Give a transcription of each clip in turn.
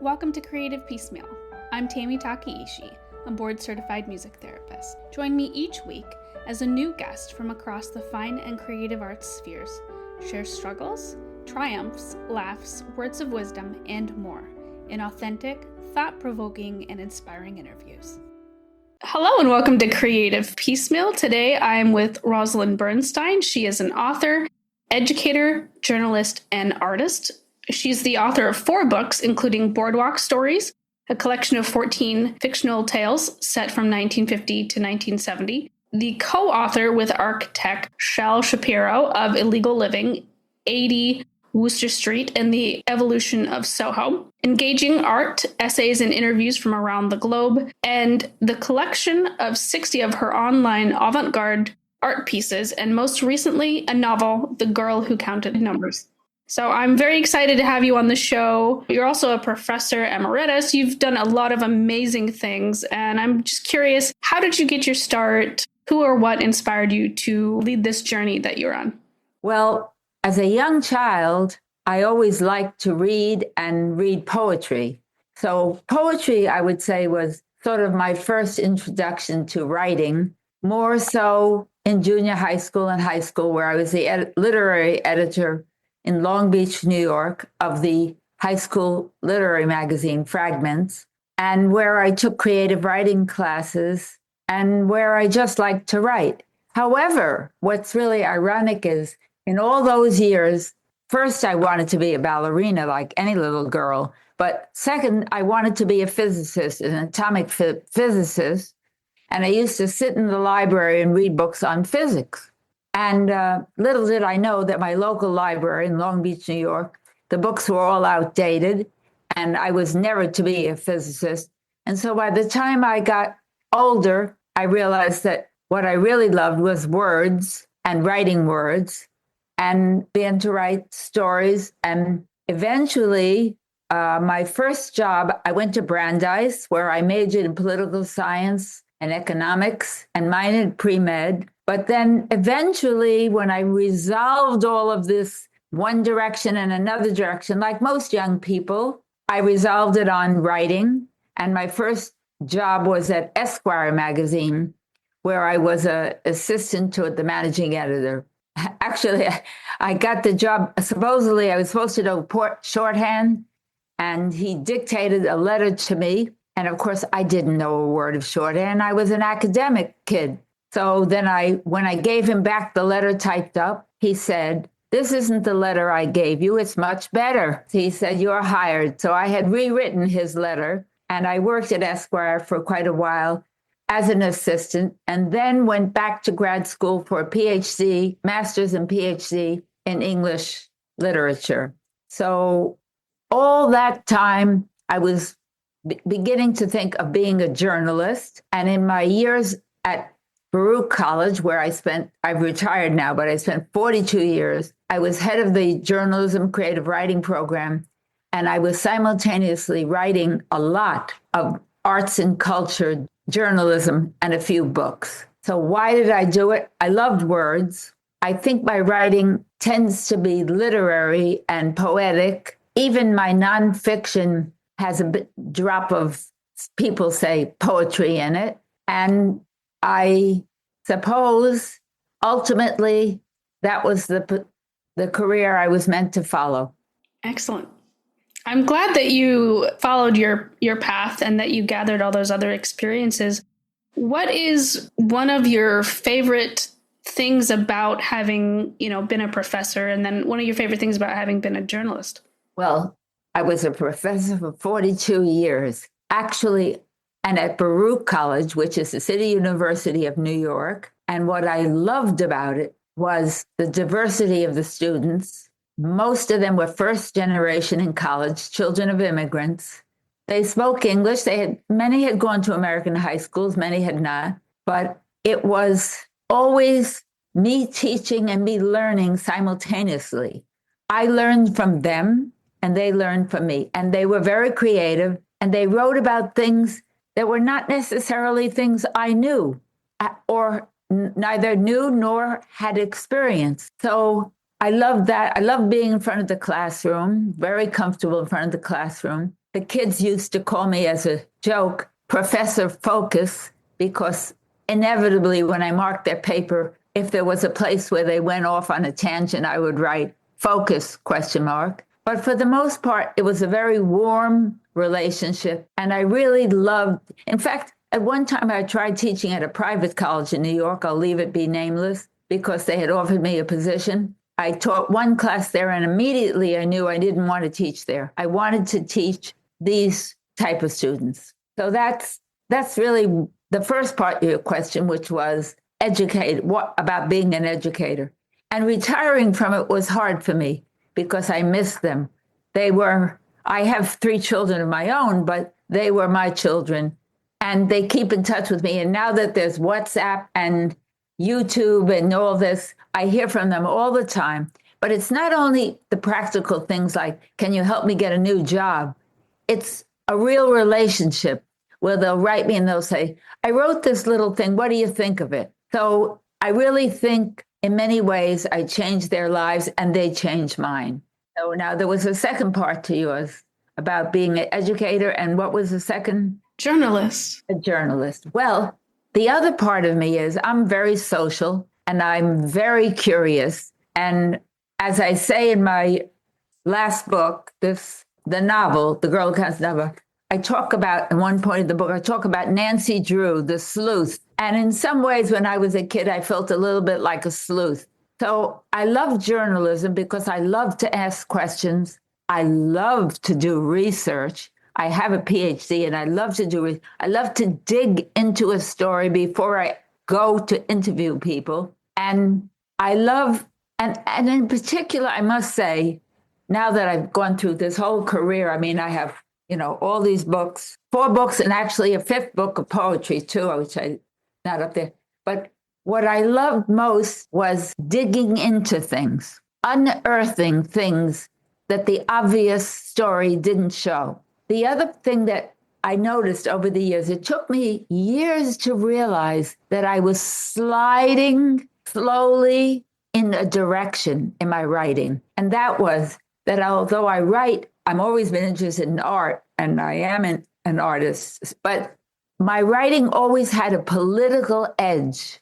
Welcome to Creative Piecemeal. I'm Tammy Takeishi, a board-certified music therapist. Join me each week as a new guest from across the fine and creative arts spheres shares struggles, triumphs, laughs, words of wisdom, and more in authentic, thought-provoking, and inspiring interviews. Hello and welcome to Creative Piecemeal. Today I'm with Roslyn Bernstein. She is an author, educator, journalist, and artist. She's the author of 4 books, including Boardwalk Stories, a collection of 14 fictional tales set from 1950 to 1970, the co-author with architect Shel Shapiro of Illegal Living, 80 Wooster Street, and the Evolution of Soho, engaging art, essays, and interviews from around the globe, and the collection of 60 of her online avant-garde art pieces, and most recently, a novel, The Girl Who Counted Numbers. So I'm very excited to have you on the show. You're also a professor Emerita, so you've done a lot of amazing things. And I'm just curious, how did you get your start? Who or what inspired you to lead this journey that you're on? Well, as a young child, I always liked to read and read poetry. So poetry, I would say, was sort of my first introduction to writing, more so in junior high school and high school, where I was the literary editor in Long Beach, New York, of the high school literary magazine Fragments, and where I took creative writing classes and where I just liked to write. However, what's really ironic is in all those years, first, I wanted to be a ballerina like any little girl. But second, I wanted to be a physicist, an atomic physicist. And I used to sit in the library and read books on physics. And little did I know that my local library in Long Beach, New York, the books were all outdated, and I was never to be a physicist. And so by the time I got older, I realized that what I really loved was words and writing words and began to write stories. And eventually, my first job, I went to Brandeis, where I majored in political science and economics and minored pre-med. But then eventually, when I resolved all of this one direction and another direction, like most young people, I resolved it on writing. And my first job was at Esquire magazine, where I was an assistant to the managing editor. Actually, I got the job. Supposedly, I was supposed to know shorthand, and he dictated a letter to me. And of course, I didn't know a word of shorthand. I was an academic kid. So then when I gave him back the letter typed up, he said, "This isn't the letter I gave you. It's much better." He said, "You're hired." So I had rewritten his letter, and I worked at Esquire for quite a while as an assistant, and then went back to grad school for a PhD, master's and PhD in English literature. So all that time, I was beginning to think of being a journalist. And in my years at Baruch College, where I've retired now, but I spent 42 years. I was head of the journalism creative writing program, and I was simultaneously writing a lot of arts and culture, journalism, and a few books. So why did I do it? I loved words. I think my writing tends to be literary and poetic. Even my nonfiction has a drop of, people say, poetry in it. And I suppose ultimately that was the career I was meant to follow. Excellent. I'm glad that you followed your path and that you gathered all those other experiences. What is one of your favorite things about having, been a professor, and then one of your favorite things about having been a journalist? Well, I was a professor for 42 years. Actually, and at Baruch College, which is the City University of New York. And what I loved about it was the diversity of the students. Most of them were first generation in college, children of immigrants. They spoke English. Many had gone to American high schools, many had not. But it was always me teaching and me learning simultaneously. I learned from them and they learned from me. And they were very creative, and they wrote about things that were not necessarily things I knew or neither knew nor had experienced. So I love that. I love being in front of the classroom, very comfortable in front of the classroom. the kids used to call me as a joke, Professor Focus, because inevitably when I marked their paper, if there was a place where they went off on a tangent, I would write focus, question mark. But for the most part, it was a very warm relationship. And I really loved, in fact, at one time I tried teaching at a private college in New York. I'll leave it be nameless because they had offered me a position. I taught one class there and immediately I knew I didn't want to teach there. I wanted to teach these type of students. So that's really the first part of your question, which was educate, what about being an educator? And retiring from it was hard for me because I missed them. I have 3 children of my own, but they were my children and they keep in touch with me. And now that there's WhatsApp and YouTube and all this, I hear from them all the time. But it's not only the practical things like, can you help me get a new job? It's a real relationship where they'll write me and they'll say, I wrote this little thing. What do you think of it? So I really think in many ways I changed their lives and they changed mine. So now there was a second part to yours about being an educator. And what was the second? Journalist. A journalist. Well, the other part of me is I'm very social and I'm very curious. And as I say in my last book, the novel, The Girl Who Counts Never, I talk about, at one point in the book, I talk about Nancy Drew, the sleuth. And in some ways, when I was a kid, I felt a little bit like a sleuth. So I love journalism because I love to ask questions. I love to do research. I have a PhD and I love to dig into a story before I go to interview people. And I love, and in particular, I must say, now that I've gone through this whole career, I mean, I have, all these books, 4 books, and actually a 5th book of poetry too, which I not up there. But what I loved most was digging into things, unearthing things that the obvious story didn't show. The other thing that I noticed over the years, it took me years to realize that I was sliding slowly in a direction in my writing. And that was that although I write, I've always been interested in art, and I am an artist, but my writing always had a political edge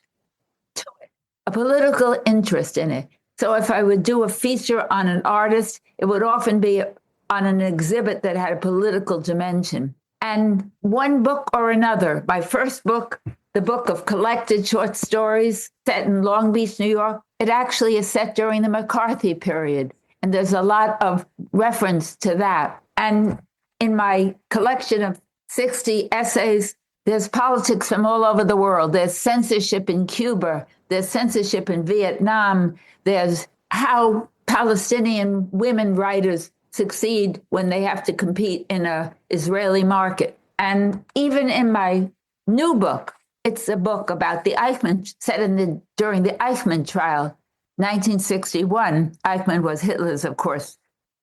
to it, a political interest in it. So if I would do a feature on an artist, it would often be on an exhibit that had a political dimension. And one book or another, my first book, the book of collected short stories set in Long Beach, New York, it actually is set during the McCarthy period. And there's a lot of reference to that. And in my collection of 60 essays, there's politics from all over the world. There's censorship in Cuba. There's censorship in Vietnam. There's how Palestinian women writers succeed when they have to compete in an Israeli market. And even in my new book, it's a book about the Eichmann, set during the Eichmann trial, 1961. Eichmann was Hitler's, of course,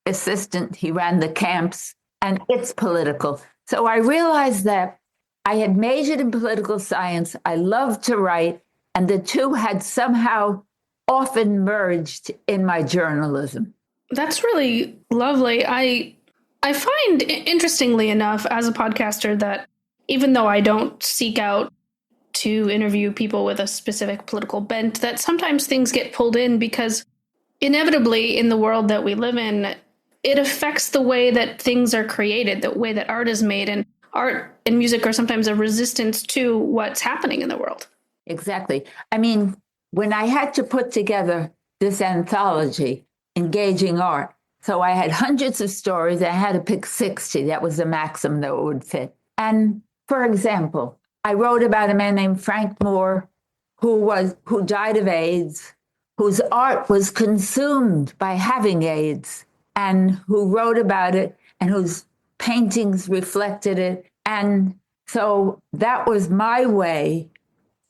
assistant. He ran the camps, and it's political. So I realized that I had majored in political science. I loved to write, and the two had somehow often merged in my journalism. That's really lovely. I find, interestingly enough, as a podcaster, that even though I don't seek out to interview people with a specific political bent, that sometimes things get pulled in because inevitably in the world that we live in, it affects the way that things are created, the way that art is made, and art and music are sometimes a resistance to what's happening in the world. Exactly. I mean, when I had to put together this anthology, Engaging Art, so I had hundreds of stories. I had to pick 60. That was the maximum that would fit. And for example, I wrote about a man named Frank Moore who died of AIDS, whose art was consumed by having AIDS, and who wrote about it and whose paintings reflected it. And so that was my way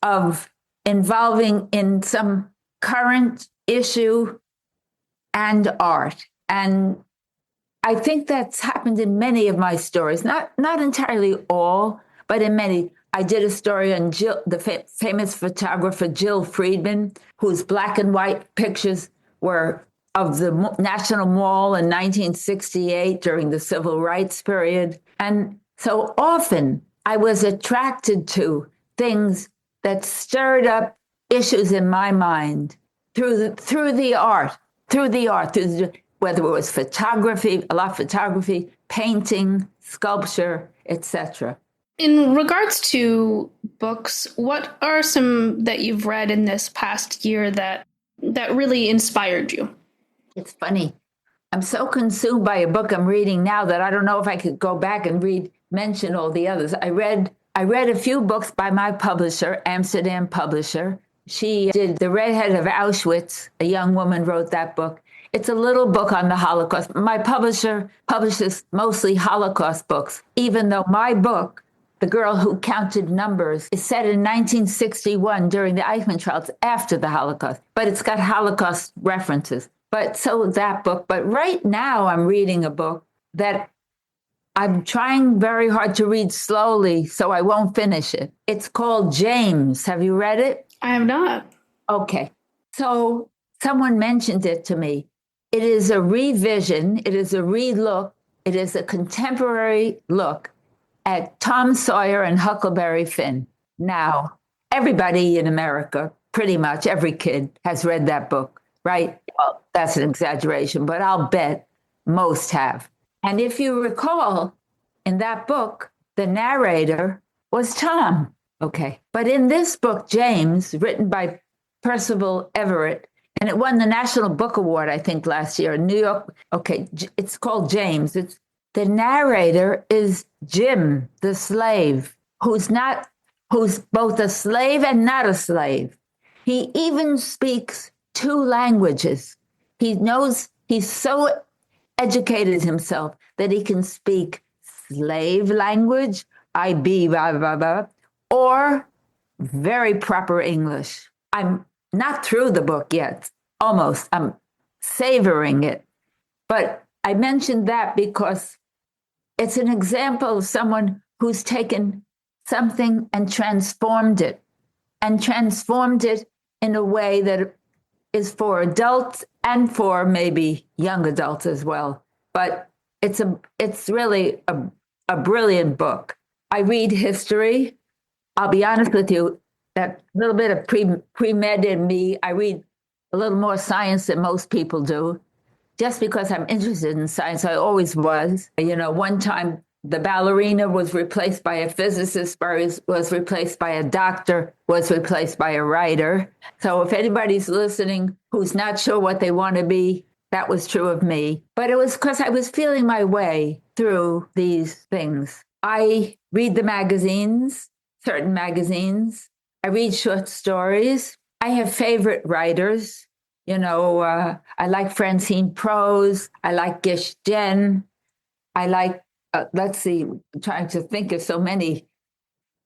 of involving in some current issue and art. And I think that's happened in many of my stories, not entirely all, but in many. I did a story on Jill, the famous photographer Jill Friedman, whose black and white pictures were of the National Mall in 1968 during the Civil Rights period. And so often I was attracted to things that stirred up issues in my mind through the art, whether it was photography, a lot of photography, painting, sculpture, etc. In regards to books, what are some that you've read in this past year that really inspired you? It's funny. I'm so consumed by a book I'm reading now that I don't know if I could go back and mention all the others. I read a few books by my publisher, Amsterdam publisher. She did The Redhead of Auschwitz. A young woman wrote that book. It's a little book on the Holocaust. My publisher publishes mostly Holocaust books, even though my book, The Girl Who Counted Numbers, is set in 1961 during the Eichmann trials after the Holocaust, but it's got Holocaust references. So that book. But right now I'm reading a book that I'm trying very hard to read slowly so I won't finish it. It's called James. Have you read it? I have not. Okay. So someone mentioned it to me. It is a revision. It is a relook. It is a contemporary look at Tom Sawyer and Huckleberry Finn. Now, everybody in America, pretty much every kid, has read that book, right? Well, that's an exaggeration, but I'll bet most have. And if you recall, in that book, the narrator was Tom. Okay. But in this book, James, written by Percival Everett, and it won the National Book Award, I think, last year in New York. Okay. It's called James. The narrator is Jim, the slave, who's both a slave and not a slave. He even speaks two languages. He's so educated himself that he can speak slave language, IB, blah, blah, blah, or very proper English. I'm not through the book yet, almost. I'm savoring it. But I mentioned that because it's an example of someone who's taken something and transformed it in a way that is for adults and for maybe young adults as well. But it's really a brilliant book. I read history. I'll be honest with you, that little bit of pre-med in me, I read a little more science than most people do, just because I'm interested in science. I always was. One time the ballerina was replaced by a physicist, was replaced by a doctor, was replaced by a writer. So if anybody's listening who's not sure what they want to be, that was true of me. But it was because I was feeling my way through these things. I read the magazines, certain magazines. I read short stories. I have favorite writers. I like Francine Prose. I like Gish Jen. I like, let's see, I'm trying to think of so many.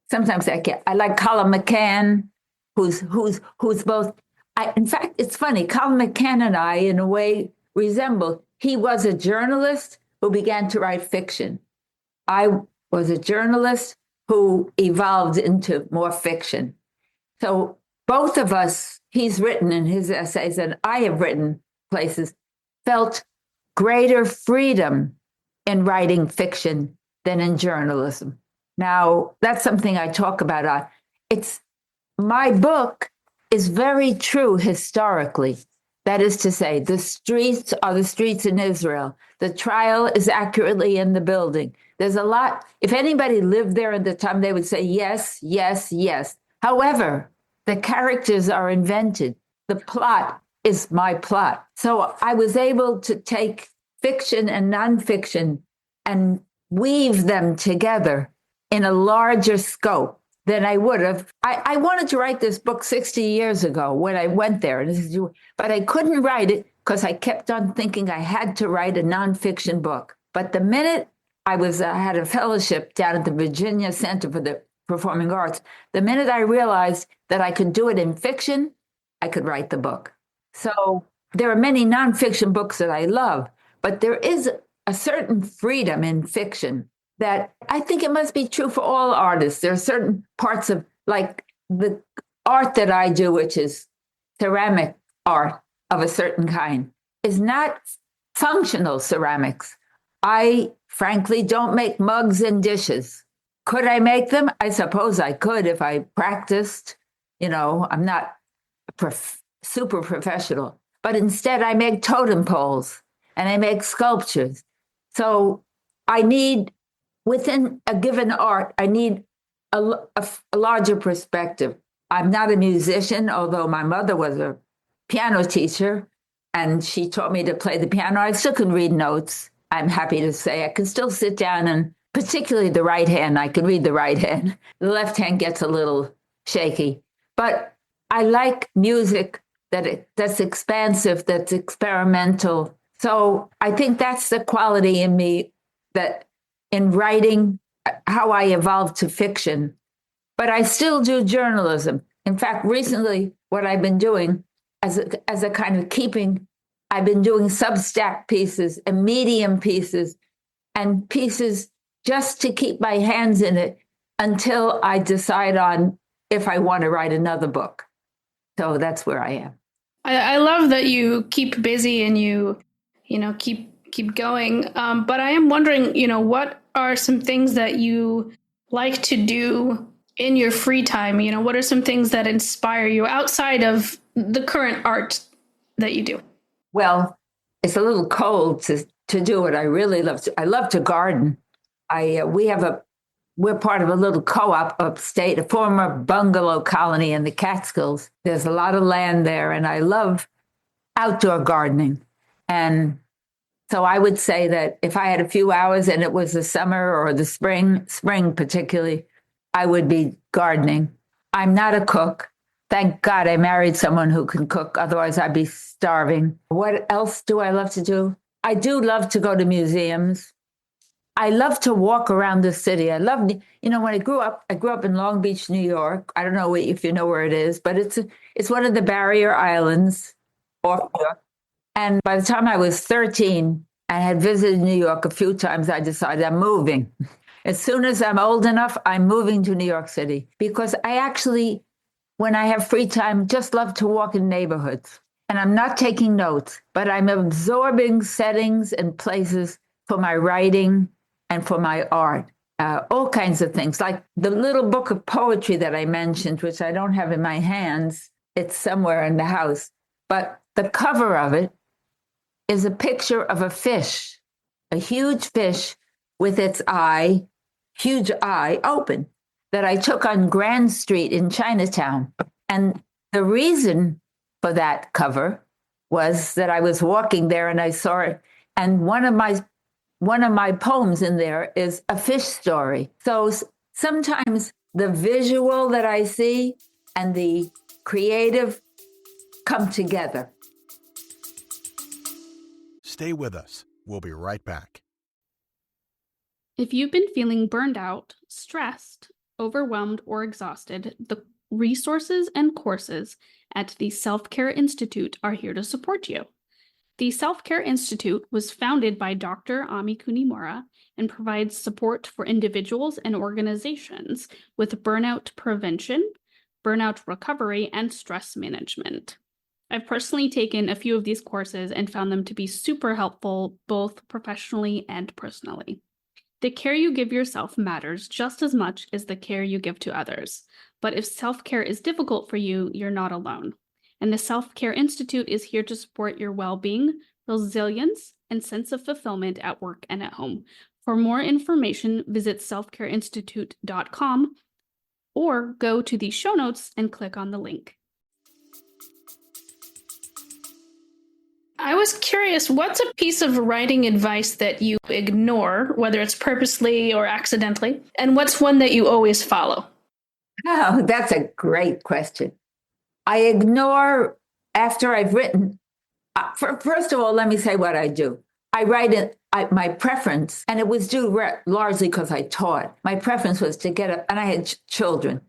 Sometimes I can't. I like Colin McCann, who's both. In fact, it's funny. Colin McCann and I, in a way, resemble. He was a journalist who began to write fiction. I was a journalist who evolved into more fiction. So both of us, he's written in his essays, and I have written places, felt greater freedom in writing fiction than in journalism. Now, that's something I talk about. My book is very true historically. That is to say, the streets are the streets in Israel. The trial is accurately in the building. There's a lot. If anybody lived there at the time, they would say yes, yes, yes. However, the characters are invented. The plot is my plot. So I was able to take fiction and nonfiction and weave them together in a larger scope than I would have. I wanted to write this book 60 years ago when I went there, but I couldn't write it because I kept on thinking I had to write a nonfiction book. But the minute I had a fellowship down at the Virginia Center for the Performing Arts, the minute I realized that I could do it in fiction, I could write the book. So there are many nonfiction books that I love, but there is a certain freedom in fiction that I think it must be true for all artists. There are certain parts of, like, the art that I do, which is ceramic art of a certain kind. is not functional ceramics. I frankly don't make mugs and dishes. Could I make them? I suppose I could if I practiced. I'm not super professional, but instead I make totem poles and I make sculptures. So I need, within a given art, I need a larger perspective. I'm not a musician, although my mother was a piano teacher and she taught me to play the piano. I still can read notes. I'm happy to say I can still sit down, and particularly the right hand, I can read the right hand. The left hand gets a little shaky. But I like music that's expansive, that's experimental. So I think that's the quality in me, that in writing, how I evolved to fiction. But I still do journalism. In fact, recently, what I've been doing as a kind of keeping, I've been doing Substack pieces and Medium pieces and pieces just to keep my hands in it until I decide on if I want to write another book. So that's where I am. I love that you keep busy and you keep going. But I am wondering, what are some things that you like to do in your free time? What are some things that inspire you outside of the current art that you do? Well, it's a little cold to do what I really love. I love to garden. We're part of a little co-op upstate, a former bungalow colony in the Catskills. There's a lot of land there, and I love outdoor gardening. And so I would say that if I had a few hours and it was the summer or the spring particularly, I would be gardening. I'm not a cook. Thank God I married someone who can cook. Otherwise, I'd be starving. What else do I love to do? I do love to go to museums. I love to walk around the city. I love, when I grew up in Long Beach, New York. I don't know if you know where it is, but it's one of the barrier islands off New York. And by the time I was 13 and had visited New York a few times, I decided I'm moving. As soon as I'm old enough, I'm moving to New York City, because I actually, when I have free time, just love to walk in neighborhoods. And I'm not taking notes, but I'm absorbing settings and places for my writing and for my art, all kinds of things, like the little book of poetry that I mentioned, which I don't have in my hands. It's somewhere in the house. But the cover of it is a picture of a fish, a huge fish with its huge eye open, that I took on Grand Street in Chinatown. And the reason for that cover was that I was walking there and I saw it. And one of my poems in there is a fish story. So sometimes the visual that I see and the creative come together. Stay with us. We'll be right back. If you've been feeling burned out, stressed, overwhelmed, or exhausted, the resources and courses at the Self-Care Institute are here to support you. The Self-Care Institute was founded by Dr. Ami Kunimura and provides support for individuals and organizations with burnout prevention, burnout recovery, and stress management. I've personally taken a few of these courses and found them to be super helpful, both professionally and personally. The care you give yourself matters just as much as the care you give to others. But if self-care is difficult for you, you're not alone. And the Self-Care Institute is here to support your well-being, resilience, and sense of fulfillment at work and at home. For more information, visit selfcareinstitute.com or go to the show notes and click on the link. I was curious, what's a piece of writing advice that you ignore, whether it's purposely or accidentally? And what's one that you always follow? Oh, that's a great question. I ignore after I've written. First of all, let me say what I do. I write it, my preference, and it was due largely because I taught. My preference was to get up, and I had children,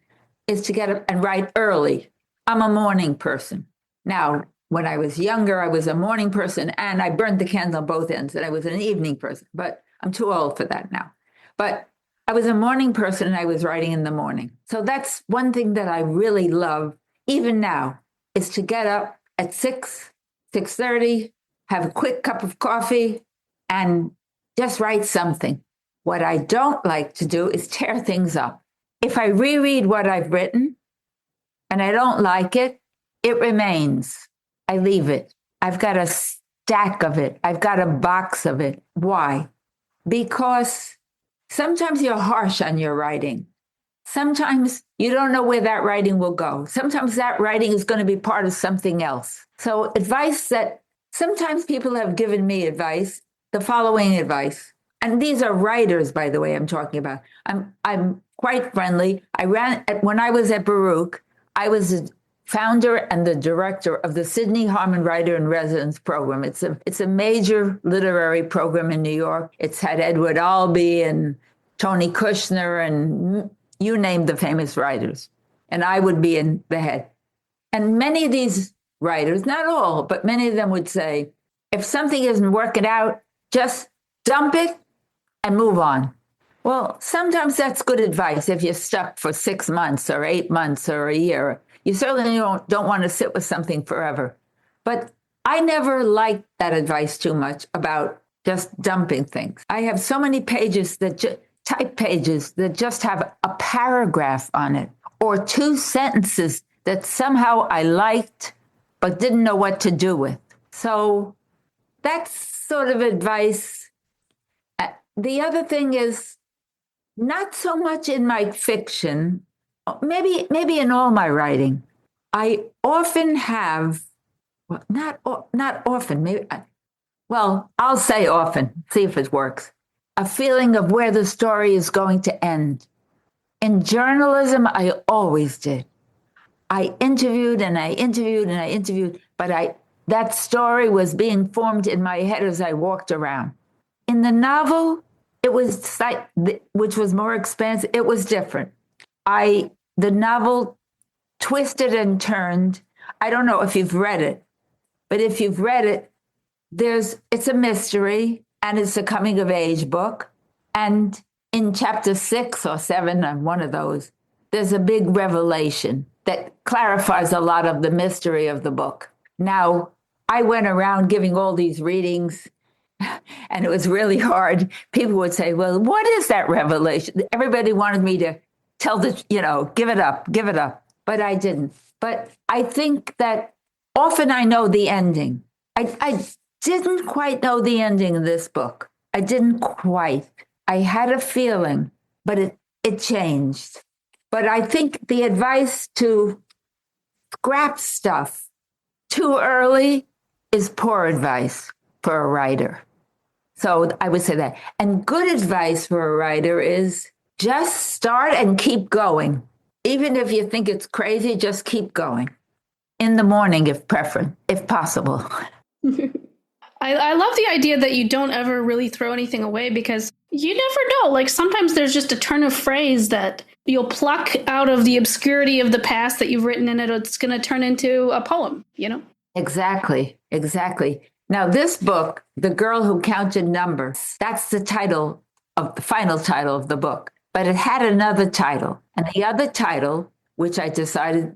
is to get up and write early. I'm a morning person. Now, when I was younger, I was a morning person, and I burned the candle on both ends, and I was an evening person, but I'm too old for that now. But I was a morning person, and I was writing in the morning. So that's one thing that I really love, even now, is to get up at 6:30, have a quick cup of coffee, and just write something. What I don't like to do is tear things up. If I reread what I've written and I don't like it, it remains. I leave it. I've got a stack of it. I've got a box of it. Why? Because sometimes you're harsh on your writing. Sometimes you don't know where that writing will go. Sometimes that writing is going to be part of something else. So advice that sometimes people have given me advice, the following advice. And these are writers, by the way, I'm talking about. I'm quite friendly. When I was at Baruch, I was the founder and the director of the Sidney Harman Writer in Residence program. It's a major literary program in New York. It's had Edward Albee and Tony Kushner and you name the famous writers. And I would be in the head. And many of these writers, not all, but many of them would say, if something isn't working out, just dump it and move on. Well, sometimes that's good advice if you're stuck for 6 months or 8 months or a year. You certainly don't want to sit with something forever. But I never liked that advice too much about just dumping things. I have so many pages type pages that just have a paragraph on it or 2 sentences that somehow I liked but didn't know what to do with. So that's sort of advice. The other thing is not so much in my fiction, maybe in all my writing. I often have, well, not often, maybe, well, I'll say often, see if it works, a feeling of where the story is going to end. In journalism, I always did. I interviewed and I interviewed and I interviewed, but that story was being formed in my head as I walked around. In the novel, it was which was more expansive. It was different. The novel twisted and turned. I don't know if you've read it, but if you've read it, it's a mystery and it's a coming of age book. And in chapter 6 or 7 of one of those, there's a big revelation that clarifies a lot of the mystery of the book. Now, I went around giving all these readings, and it was really hard. People would say, well, what is that revelation? Everybody wanted me to give it up. But I didn't. But I think that often I know the ending. I didn't quite know the ending of this book. I didn't quite. I had a feeling, but it changed. But I think the advice to scrap stuff too early is poor advice for a writer. So I would say that. And good advice for a writer is just start and keep going. Even if you think it's crazy, just keep going. In the morning, if possible. I love the idea that you don't ever really throw anything away because you never know. Like sometimes there's just a turn of phrase that you'll pluck out of the obscurity of the past that you've written, and it's going to turn into a poem, Exactly. Now, this book, The Girl Who Counted Numbers, that's the final title of the book. But it had another title. And the other title, which I decided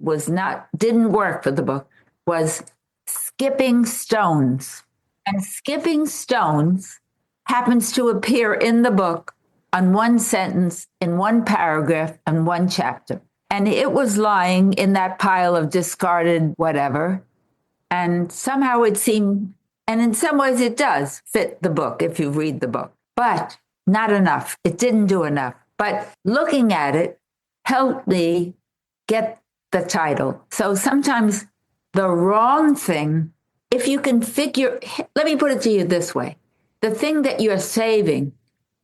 didn't work for the book, was Skipping Stones. And Skipping Stones happens to appear in the book on one sentence, in one paragraph, and one chapter. And it was lying in that pile of discarded whatever. And somehow it seemed, and in some ways it does fit the book if you read the book, but not enough. It didn't do enough. But looking at it helped me get the title. So sometimes the wrong thing, if you can let me put it to you this way. The thing that you're saving,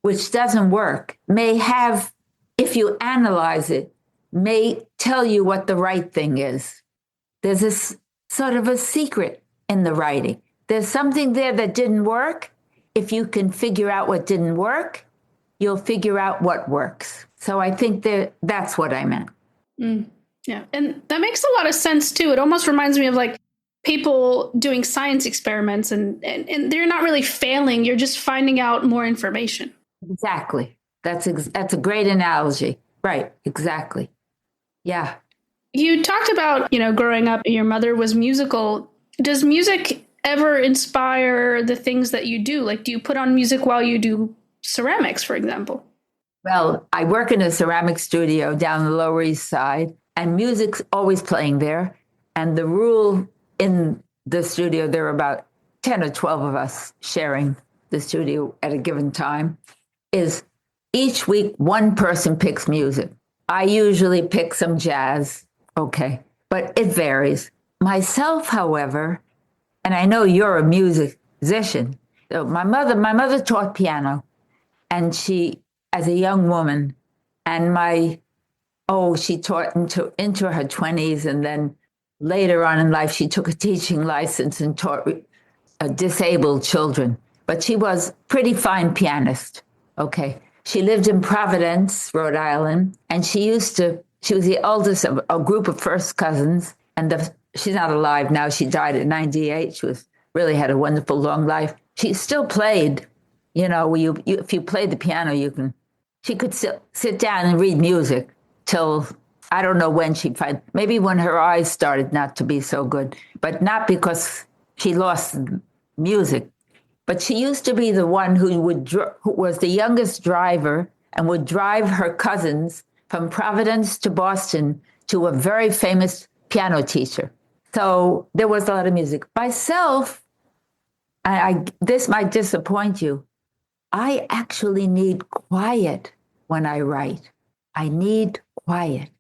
which doesn't work, may have, if you analyze it, may tell you what the right thing is. There's this sort of a secret in the writing. There's something there that didn't work. If you can figure out what didn't work, you'll figure out what works. So I think that's what I meant. Yeah. And that makes a lot of sense too. It almost reminds me of like people doing science experiments and they're not really failing. You're just finding out more information. Exactly. That's a great analogy. Right. Exactly. Yeah. You talked about, growing up, your mother was musical. Does music ever inspire the things that you do? Like, do you put on music while you do ceramics, for example? Well, I work in a ceramic studio down the Lower East Side, and music's always playing there. And the rule in the studio, there are about 10 or 12 of us sharing the studio at a given time, is each week one person picks music. I usually pick some jazz, okay, but it varies. Myself, however, and I know you're a musician. So my mother taught piano, and she, as a young woman, and she taught into her 20s, and then later on in life, she took a teaching license and taught disabled children. But she was a pretty fine pianist, okay? She lived in Providence, Rhode Island, and she was the oldest of a group of first cousins, and she's not alive now. She died at 98. She really had a wonderful long life. She still played, if you played the piano, she could sit down and read music till, I don't know when maybe when her eyes started not to be so good, but not because she lost music. But she used to be the one who was the youngest driver and would drive her cousins from Providence to Boston to a very famous piano teacher. So there was a lot of music. Myself, this might disappoint you, I actually need quiet when I write. I need quiet.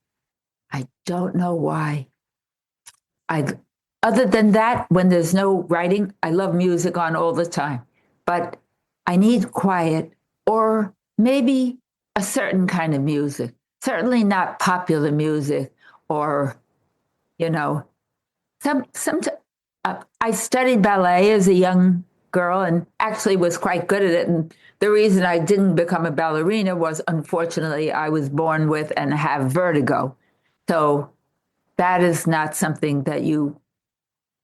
I don't know why. Other than that, when there's no writing, I love music on all the time. But I need quiet, or maybe a certain kind of music. Certainly not popular music, or, I studied ballet as a young girl and actually was quite good at it. And the reason I didn't become a ballerina was, unfortunately, I was born with and have vertigo. So that is not something that you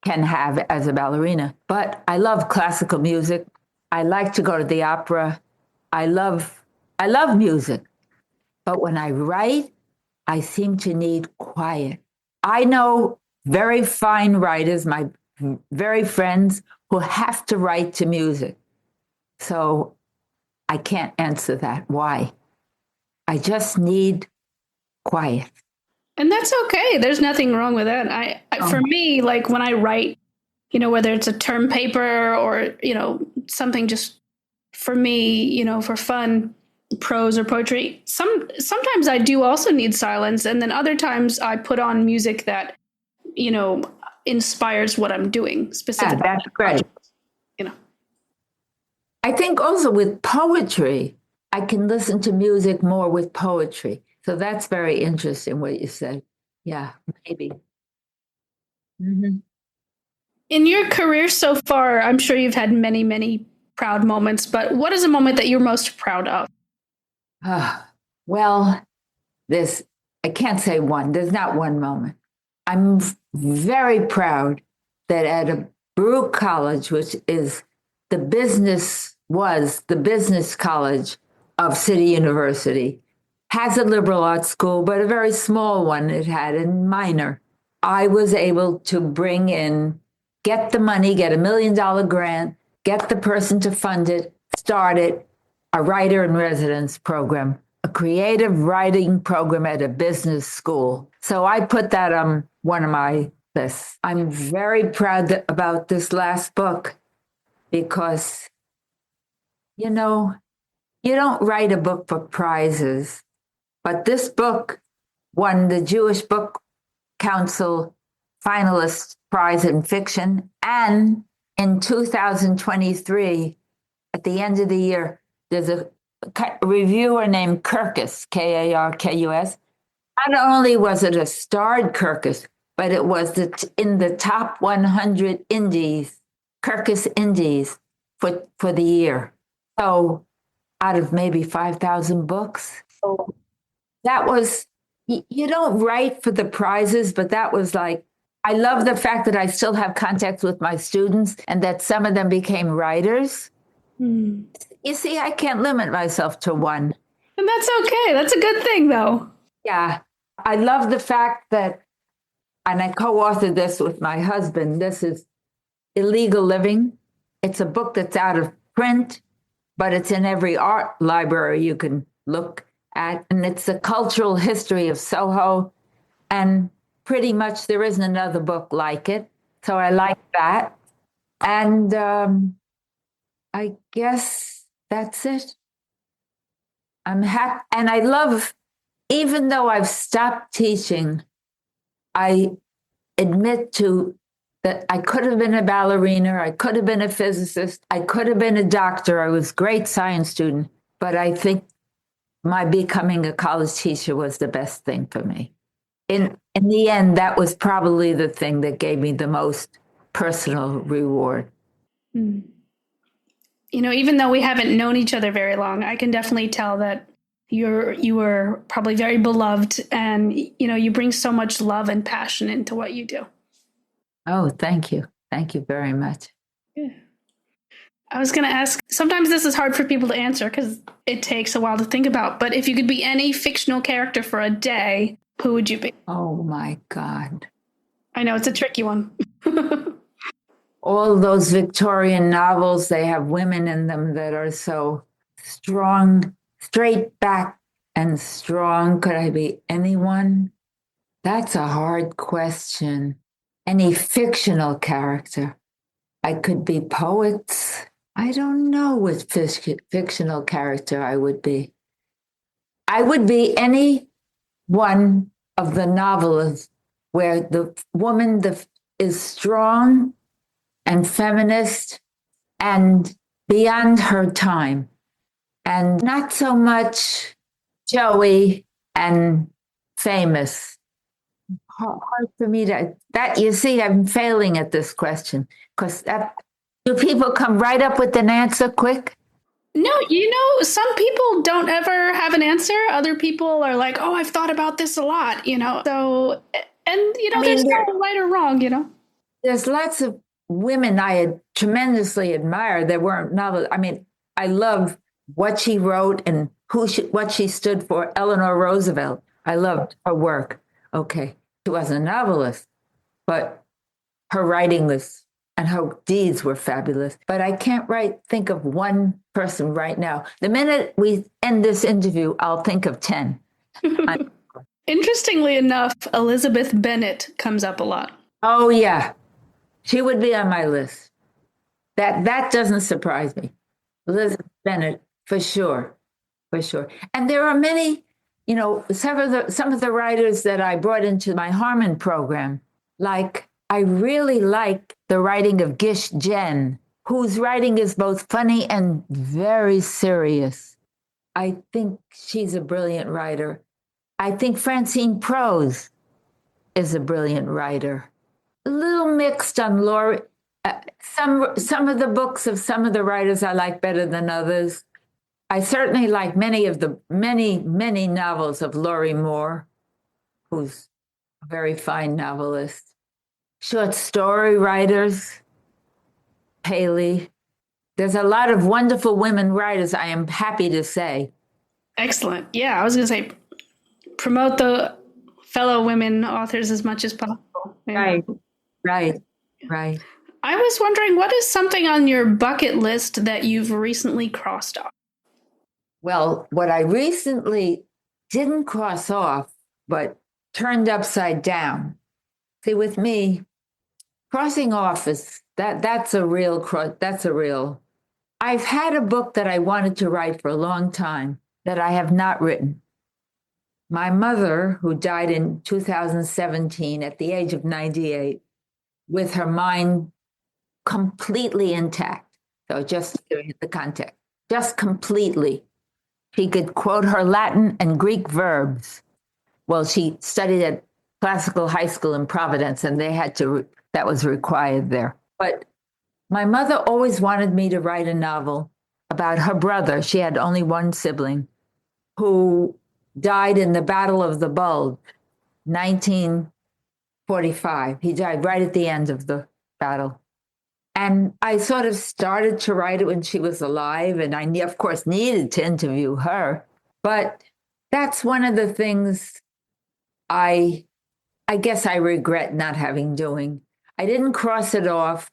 can have as a ballerina. But I love classical music. I like to go to the opera. I love music. But when I write, I seem to need quiet. I know very fine writers, my very friends, who have to write to music. So I can't answer that. Why? I just need quiet. And that's okay. There's nothing wrong with that. For me, like when I write, whether it's a term paper or, something just for me, for fun, prose or poetry, sometimes I do also need silence. And then other times I put on music that, inspires what I'm doing specifically. Yeah, that's great. I think also with poetry, I can listen to music more with poetry. So that's very interesting what you said. Yeah, maybe. Mm-hmm. In your career so far, I'm sure you've had many, many proud moments, but what is a moment that you're most proud of? Well, I can't say one. There's not one moment. I'm very proud that at a Baruch College, which is the business college of City University, has a liberal arts school, but a very small one it had in minor. I was able to get the money, get $1 million grant, get the person to fund it, start it, a writer in residence program, a creative writing program at a business school. So I put that on one of my lists. I'm very proud about this last book because, you don't write a book for prizes, but this book won the Jewish Book Council Finalist Prize in Fiction. And in 2023, at the end of the year, there's a reviewer named Kirkus, Karkus. Not only was it a starred Kirkus, but it was in the top 100 indies, Kirkus indies for the year. So out of maybe 5,000 books. So that was, you don't write for the prizes, but that was like, I love the fact that I still have contact with my students and that some of them became writers. You see, I can't limit myself to one. And that's okay. That's a good thing, though. Yeah. I love the fact that, and I co-authored this with my husband, this is Illegal Living. It's a book that's out of print, but it's in every art library you can look at. And it's the cultural history of Soho. And pretty much there isn't another book like it. So I like that. And I guess that's it. I'm happy. And I love, even though I've stopped teaching, I admit to that I could have been a ballerina, I could have been a physicist, I could have been a doctor. I was a great science student, but I think my becoming a college teacher was the best thing for me. In the end, that was probably the thing that gave me the most personal reward. You know, even though we haven't known each other very long, I can definitely tell that you were probably very beloved, and you bring so much love and passion into what you do. Oh, thank you. Thank you very much. Yeah. I was going to ask, sometimes this is hard for people to answer because it takes a while to think about, but if you could be any fictional character for a day, who would you be? Oh my God. I know it's a tricky one. All those Victorian novels, they have women in them that are so strong, straight back and strong. Could I be anyone? That's a hard question. Any fictional character. I could be poets. I don't know what fictional character I would be. I would be any one of the novelists where the woman is strong and feminist and beyond her time, and not so much showy and famous. Hard for me that you see, I'm failing at this question because do people come right up with an answer quick? No, some people don't ever have an answer. Other people are like, oh, I've thought about this a lot, So, and, there's no right or wrong, There's lots of women I tremendously admire that weren't novelists. I mean, I love what she wrote and what she stood for. Eleanor Roosevelt. I loved her work. Okay. She wasn't a novelist, but her writing was, and her deeds were fabulous. But I can't think of one person right now. The minute we end this interview, I'll think of 10. Interestingly enough, Elizabeth Bennet comes up a lot. Oh, yeah. She would be on my list. That doesn't surprise me. Elizabeth Bennet, for sure. For sure. And there are many, some of the writers that I brought into my Harman program, like I really like the writing of Gish Jen, whose writing is both funny and very serious. I think she's a brilliant writer. I think Francine Prose is a brilliant writer. A little mixed on Laurie. Some of the books of some of the writers I like better than others. I certainly like many novels of Laurie Moore, who's a very fine novelist. Short story writers, Haley. There's a lot of wonderful women writers, I am happy to say. Excellent. Yeah, I was going to say, promote the fellow women authors as much as possible. Yeah. Right. I was wondering, what is something on your bucket list that you've recently crossed off? Well, what I recently didn't cross off, but turned upside down. See, with me, crossing off is that's a real. I've had a book that I wanted to write for a long time that I have not written. My mother, who died in 2017 at the age of 98, with her mind completely intact. So just to give you the context, just completely. She could quote her Latin and Greek verbs. Well, she studied at classical high school in Providence, and that was required there. But my mother always wanted me to write a novel about her brother. She had only one sibling who died in the Battle of the Bulge, 1945. He died right at the end of the battle. And I sort of started to write it when she was alive, and I, of course, needed to interview her. But that's one of the things I guess I regret not having doing. I didn't cross it off.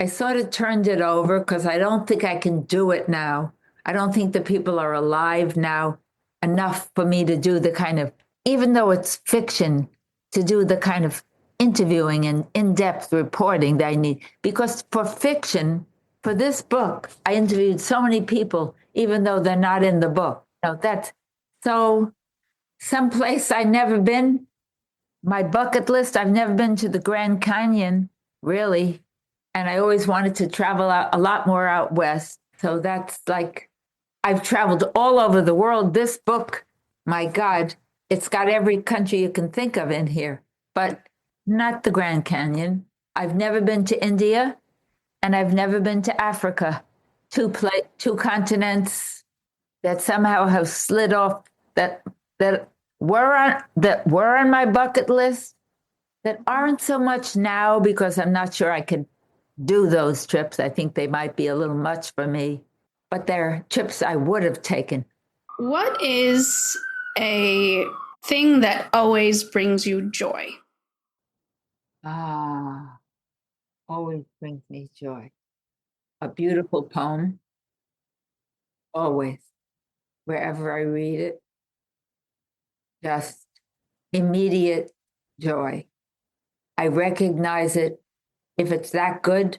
I sort of turned it over because I don't think I can do it now. I don't think the people are alive now enough for me to do the kind of, even though it's fiction, to do the kind of interviewing and in-depth reporting that I need. Because for fiction, for this book, I interviewed so many people, even though they're not in the book. That's so someplace I've never been. My bucket list, I've never been to the Grand Canyon, really. And I always wanted to travel out a lot more out west. So that's like, I've traveled all over the world. This book, my God, it's got every country you can think of in here, but not the Grand Canyon. I've never been to India, and I've never been to Africa. Two continents that somehow have slid off that were on my bucket list that aren't so much now because I'm not sure I could do those trips. I think they might be a little much for me, but they're trips I would have taken. What is a thing that always brings you joy? Always brings me joy. A beautiful poem, always, wherever I read it, just immediate joy. I recognize it if it's that good.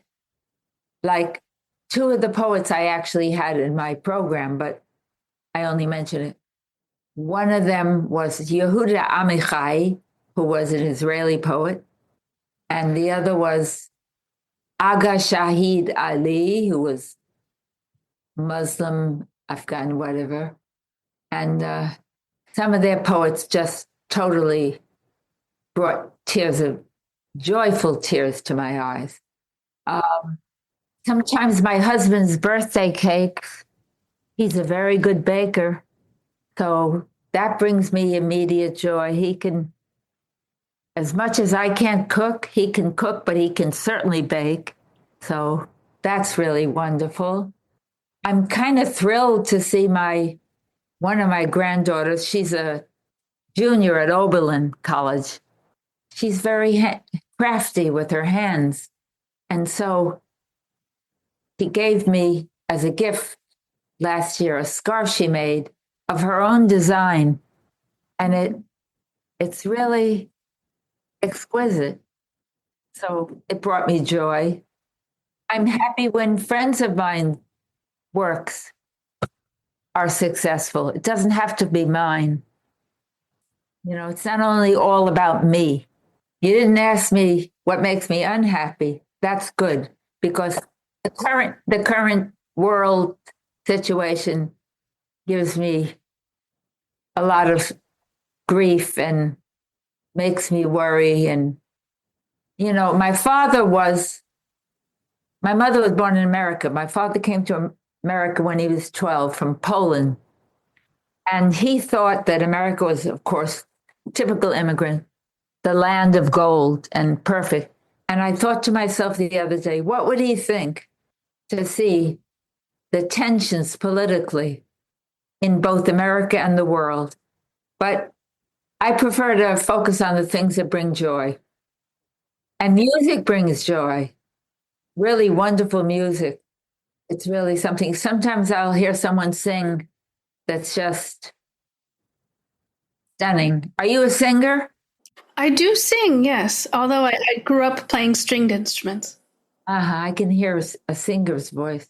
Like two of the poets I actually had in my program, but I only mention it. One of them was Yehuda Amichai, who was an Israeli poet, and the other was Aga Shahid Ali, who was Muslim, Afghan, whatever. And some of their poets just totally brought joyful tears to my eyes. Sometimes my husband's birthday cakes, he's a very good baker. So that brings me immediate joy. He can, as much as I can't cook, he can cook, but he can certainly bake. So that's really wonderful. I'm kind of thrilled to see one of my granddaughters. She's a junior at Oberlin College. She's very crafty with her hands. And so he gave me as a gift last year a scarf she made of her own design. And it's really exquisite. So it brought me joy. I'm happy when friends of mine works are successful. It doesn't have to be mine. It's not only all about me. You didn't ask me what makes me unhappy. That's good because the current world situation gives me a lot of grief and makes me worry. And, my mother was born in America. My father came to America when he was 12 from Poland. And he thought that America was, of course, typical immigrant, the land of gold and perfect. And I thought to myself the other day, what would he think to see the tensions politically in both America and the world? But I prefer to focus on the things that bring joy. And music brings joy, really wonderful music. It's really something. Sometimes I'll hear someone sing that's just stunning. Are you a singer? I do sing, yes, although I grew up playing stringed instruments. I can hear a singer's voice.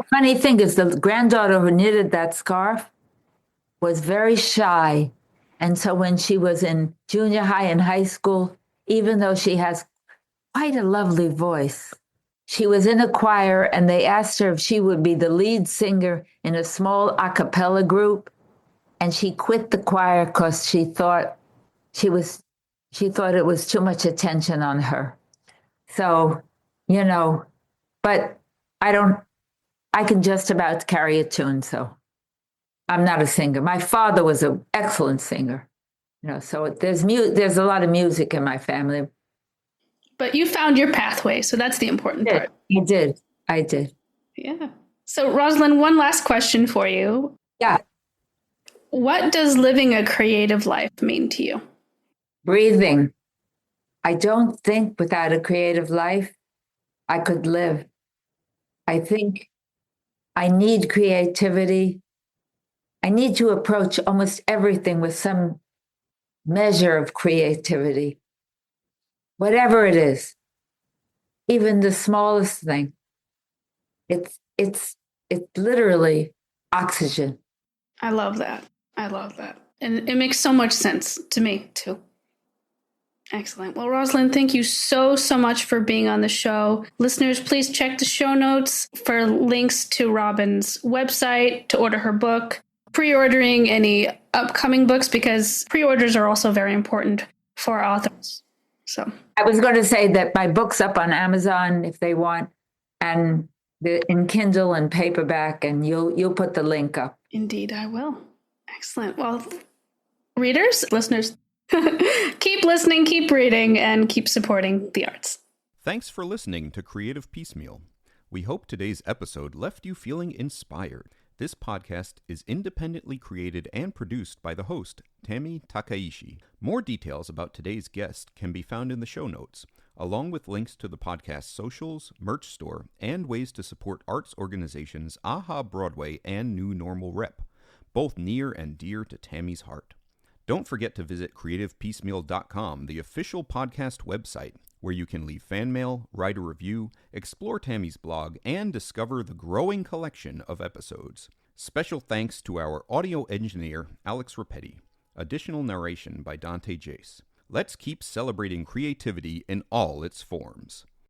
Funny thing is, the granddaughter who knitted that scarf was very shy. And so when she was in junior high and high school, even though she has quite a lovely voice, she was in a choir and they asked her if she would be the lead singer in a small a cappella group. And she quit the choir because she thought it was too much attention on her. So, but I can just about carry a tune. So I'm not a singer. My father was an excellent singer, so there's a lot of music in my family. But you found your pathway, so that's the important part. I did. Yeah. So Roslyn, one last question for you. Yeah. What does living a creative life mean to you? Breathing. I don't think without a creative life. I could live. I think I need creativity. I need to approach almost everything with some measure of creativity, whatever it is, even the smallest thing. It's literally oxygen. I love that. I love that. And it makes so much sense to me, too. Excellent. Well, Roslyn, thank you so much for being on the show. Listeners, please check the show notes for links to Robin's website, to order her book, pre-ordering any upcoming books, because pre-orders are also very important for authors. So I was going to say that my book's up on Amazon if they want, and in Kindle and paperback, and you'll put the link up. Indeed, I will. Excellent. Well, readers, listeners, keep listening, keep reading, and keep supporting the arts. Thanks for listening to Creative Piecemeal. We hope today's episode left you feeling inspired. This podcast is independently created and produced by the host, Tami Takaishi. More details about today's guest can be found in the show notes, along with links to the podcast's socials, merch store, and ways to support arts organizations AHA Broadway and New Normal Rep, both near and dear to Tami's heart. Don't forget to visit creativepiecemeal.com, the official podcast website, where you can leave fan mail, write a review, explore Tami's blog, and discover the growing collection of episodes. Special thanks to our audio engineer, Alex Rapetti. Additional narration by Dante Jace. Let's keep celebrating creativity in all its forms.